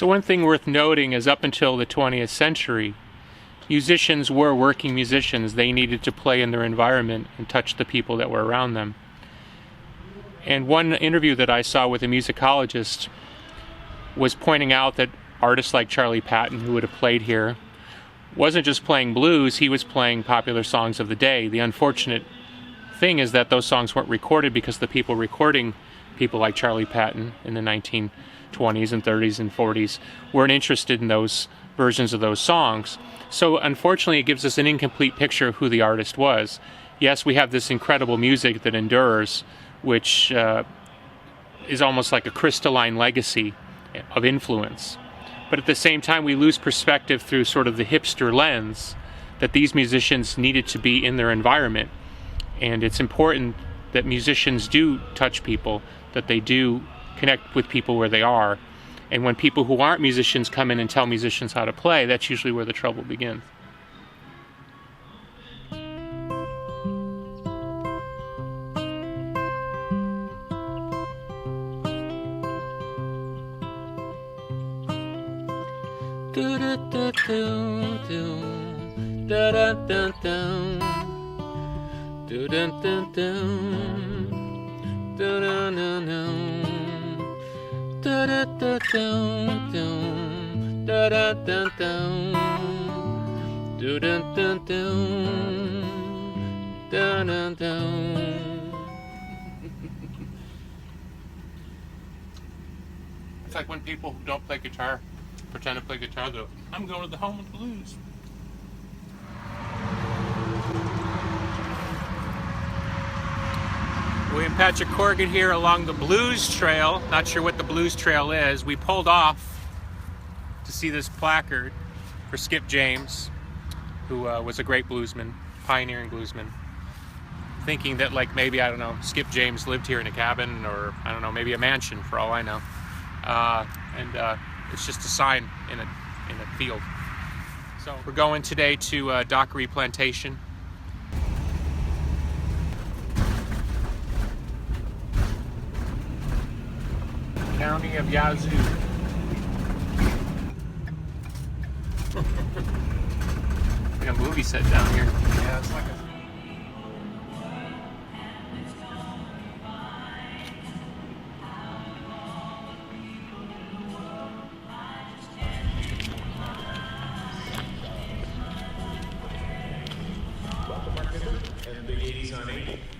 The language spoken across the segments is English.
So one thing worth noting is up until the 20th century, musicians were working musicians. They needed to play in their environment and touch the people that were around them. And one interview that I saw with a musicologist was pointing out that artists like Charlie Patton, who would have played here, wasn't just playing blues, he was playing popular songs of the day. The unfortunate thing is that those songs weren't recorded because the people recording people like Charlie Patton in the 1920s and 30s and 40s weren't interested in those versions of those songs. So unfortunately it gives us an incomplete picture of who the artist was. Yes, we have this incredible music that endures, which is almost like a crystalline legacy of influence. But at the same time, we lose perspective through sort of the hipster lens that these musicians needed to be in their environment. And it's important that musicians do touch people, that they do connect with people where they are. And when people who aren't musicians come in and tell musicians how to play, that's usually where the trouble begins. Do do do do do da da da da do da da da da da da da da da da da do da da da da da. It's like when people who don't play guitar pretend to play guitar, though. I'm going to the home of the blues. William Patrick Corrigan here along the Blues Trail. Not sure what the Blues Trail is. We pulled off to see this placard for Skip James, who was a great bluesman, pioneering bluesman. Thinking that, like, maybe, I don't know, Skip James lived here in a cabin, or, I don't know, maybe a mansion for all I know. It's just a sign in a field. So we're going today to Dockery Plantation. County of Yazoo. Like a movie set down here. Yeah, it's like a...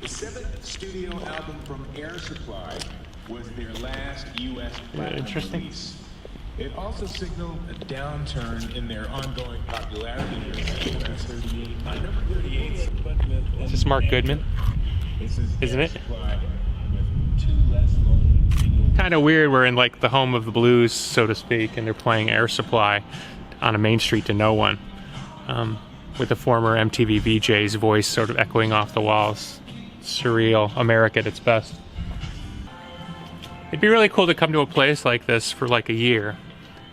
The seventh studio album from Air Supply was their last U.S. platinum release. It also signaled a downturn in their ongoing popularity. Number 38. Is this Mark Goodman? Isn't it? Kind of weird. We're in like the home of the blues, so to speak, and they're playing Air Supply on a main street to no one, with the former MTV VJ's voice sort of echoing off the walls. Surreal, America at its best. It'd be really cool to come to a place like this for like a year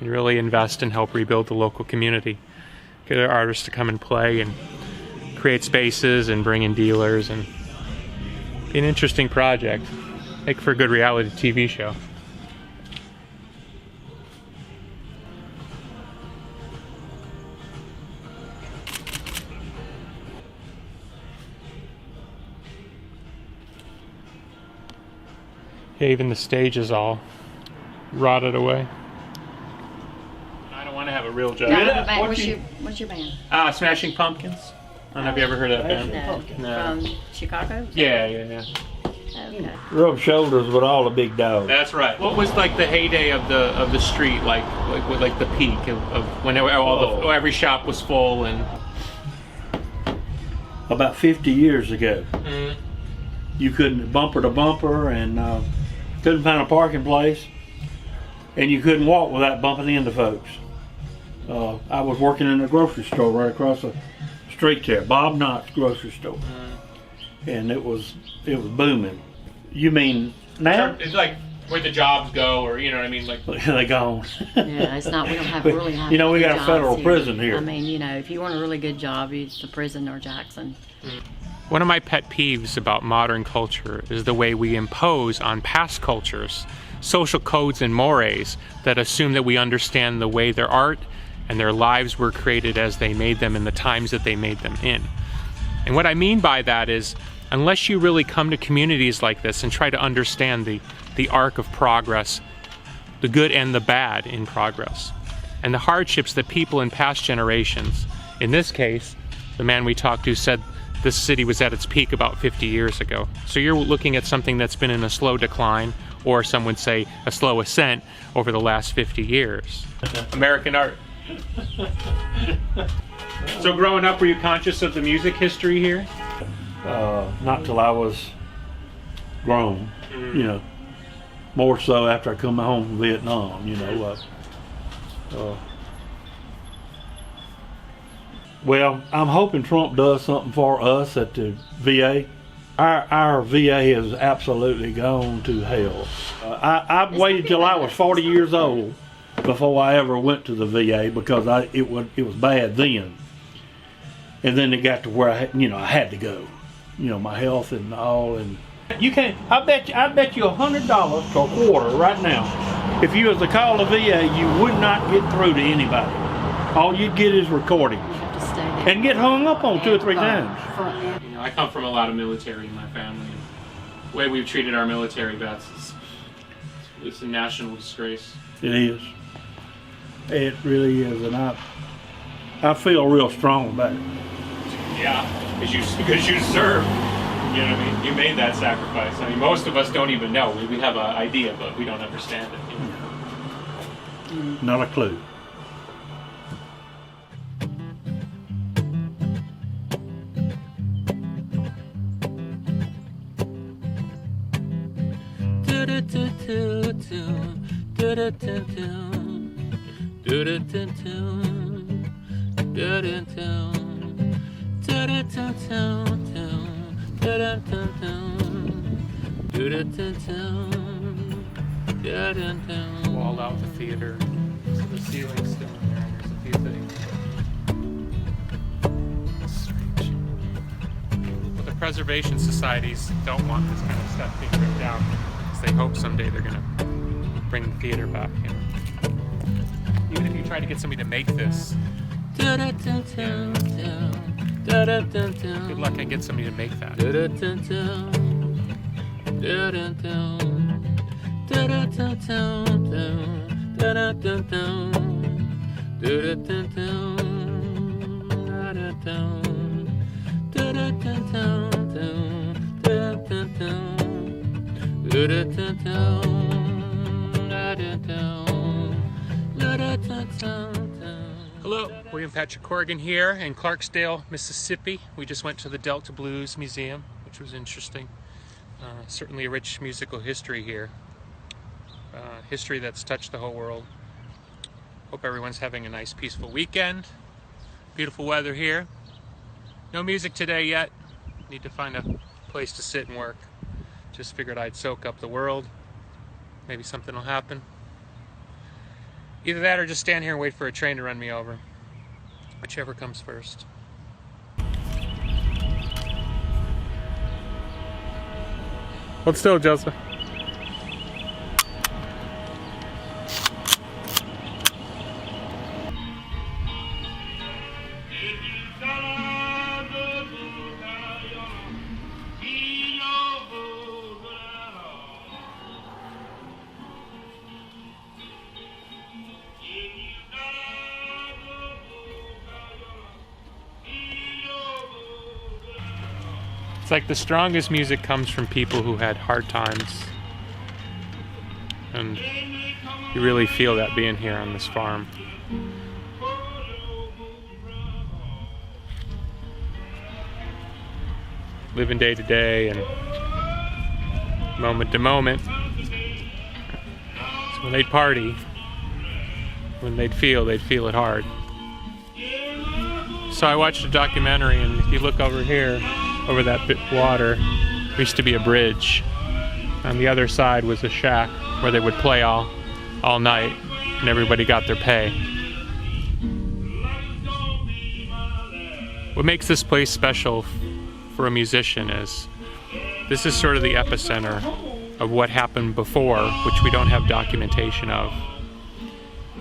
and really invest and help rebuild the local community. Get our artists to come and play and create spaces and bring in dealers, and be an interesting project. Make for a good reality TV show. Yeah, even the stage is all rotted away. I don't want to have a real job. No, what's your band? Smashing Pumpkins. I don't know if you ever heard of that band. No. From Chicago? Yeah. Okay. Rub shoulders with all the big dogs. That's right. What was like the heyday of the street, like the peak of when every shop was full and... About 50 years ago. Mm-hmm. You couldn't bumper to bumper, and couldn't find a parking place, and you couldn't walk without bumping into folks. I was working in a grocery store right across the street there, Bob Knott's grocery store, and it was booming. You mean now? It's like where the jobs go, or you know what I mean, like they gone. Yeah, it's not. We don't have really have. You know, we got a jobs federal here. prison here. I mean, you know, if you want a really good job, it's the prison or Jackson. One of my pet peeves about modern culture is the way we impose on past cultures social codes and mores that assume that we understand the way their art and their lives were created as they made them in the times that they made them in. And what I mean by that is, unless you really come to communities like this and try to understand the arc of progress, the good and the bad in progress, and the hardships that people in past generations, in this case, the man we talked to said this city was at its peak about 50 years ago. So you're looking at something that's been in a slow decline, or some would say a slow ascent, over the last 50 years. American art. So growing up, were you conscious of the music history here? Not till I was grown, you know. More so after I come home from Vietnam, you know. Well, I'm hoping Trump does something for us at the VA. Our VA has absolutely gone to hell. I waited till I was 40 years old before I ever went to the VA because it was bad then. And then it got to where I had to go. You know, my health and all. And you can't. I bet you $100 to a quarter right now. If you was to call the VA, you would not get through to anybody. All you'd get is recordings. And get hung up on 2 or 3 times. You know, I come from a lot of military in my family, and the way we've treated our military vets it's a national disgrace. It is. It really is, and I feel real strong about it. Yeah, because you served. You know what I mean? You made that sacrifice. I mean, most of us don't even know. We have an idea, but we don't understand it. You know? Not a clue. Wall out the theater. So the ceiling's still in there, and there's a few things. Strange. But the preservation societies don't want this kind of stuff being ripped down, because they hope someday they're going to bring the theater back. You know? Even if you try to get somebody to make this, good luck at getting somebody to make that. Hello, William Patrick Corrigan here in Clarksdale, Mississippi. We just went to the Delta Blues Museum, which was interesting. Certainly a rich musical history here. History that's touched the whole world. Hope everyone's having a nice, peaceful weekend. Beautiful weather here. No music today yet. Need to find a place to sit and work. Just figured I'd soak up the world. Maybe something will happen. Either that or just stand here and wait for a train to run me over. Whichever comes first. Hold still, Joseph. It's like the strongest music comes from people who had hard times. And you really feel that being here on this farm. Living day to day and moment to moment. So when they'd party, when they'd feel it hard. So I watched a documentary, and if you look over here, over that bit of water, there used to be a bridge. On the other side was a shack where they would play all night, and everybody got their pay. What makes this place special for a musician is this is sort of the epicenter of what happened before, which we don't have documentation of.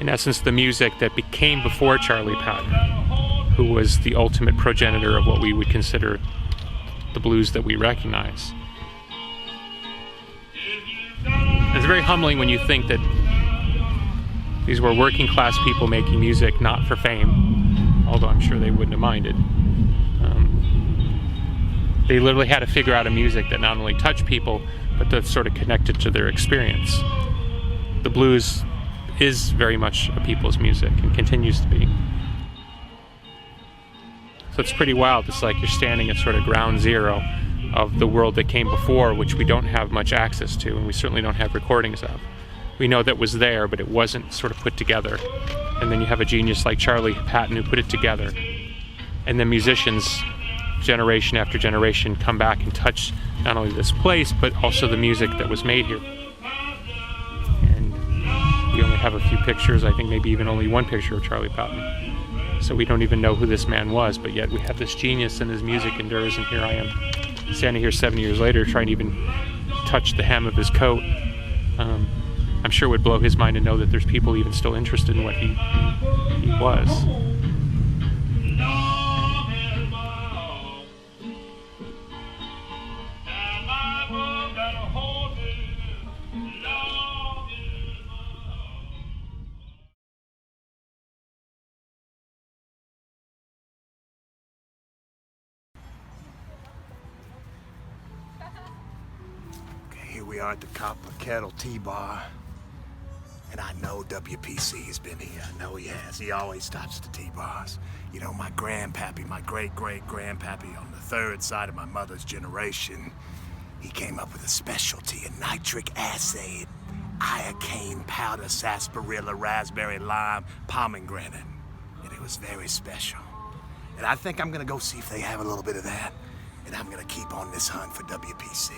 In essence, the music that came before Charlie Patton, who was the ultimate progenitor of what we would consider the blues that we recognize. It's very humbling when you think that these were working class people making music not for fame, although I'm sure they wouldn't have minded. They literally had to figure out a music that not only touched people, but that sort of connected to their experience. The blues is very much a people's music and continues to be. So it's pretty wild. It's like you're standing at sort of ground zero of the world that came before, which we don't have much access to, and we certainly don't have recordings of. We know that was there, but it wasn't sort of put together. And then you have a genius like Charlie Patton who put it together. And then musicians, generation after generation, come back and touch not only this place, but also the music that was made here. And we only have a few pictures, I think maybe even only one picture of Charlie Patton. So we don't even know who this man was, but yet we have this genius and his music endures, and here I am, standing here 7 years later trying to even touch the hem of his coat. I'm sure it would blow his mind to know that there's people even still interested in what he was. Here we are at the Copper Kettle T-Bar. And I know WPC has been here. I know he has. He always stops at the T-Bars. You know, my grandpappy, my great-great-grandpappy on the third side of my mother's generation, he came up with a specialty, a nitric acid, iocane powder, sarsaparilla, raspberry, lime, pomegranate. And it was very special. And I think I'm gonna go see if they have a little bit of that. And I'm gonna keep on this hunt for WPC.